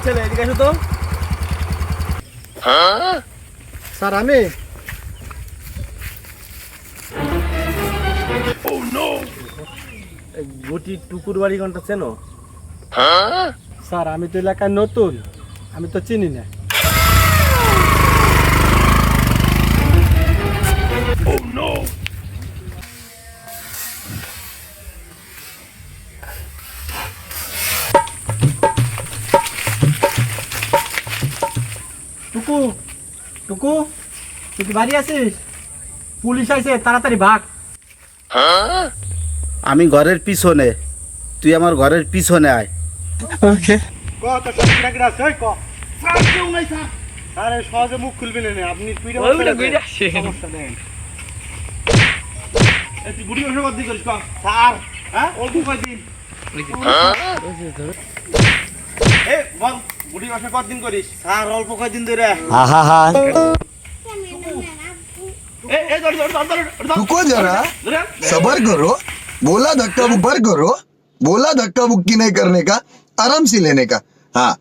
ছেলে এদিকে আসো তো। স্যার আমি গুটি টুকুর বাড়ি কোনটা চেনো? স্যার আমি তো এলাকায় নতুন, আমি তো চিনি না। টুকু টুকু তুই কি বাড়ি আছিস? পুলিশ আইছে, তাড়াতাড়ি ভাগ। আমি ঘরের পিছনে, তুই আমার ঘরের পিছনে আয়। ওকে। আরে সহজে মুখ খুলবি না, আপনি সমস্যা নেই। তুই বুড়ি বসে কতদিন করিস স্যার? হ্যাঁ অল্প কয়দিন। বল বুড়ি বসে কতদিন করিস? স্যার অল্প কয়দিন ধরে। रुको जरा, सबर करो। बोला धक्का बुक्की नहीं करने का, आराम से लेने का। हाँ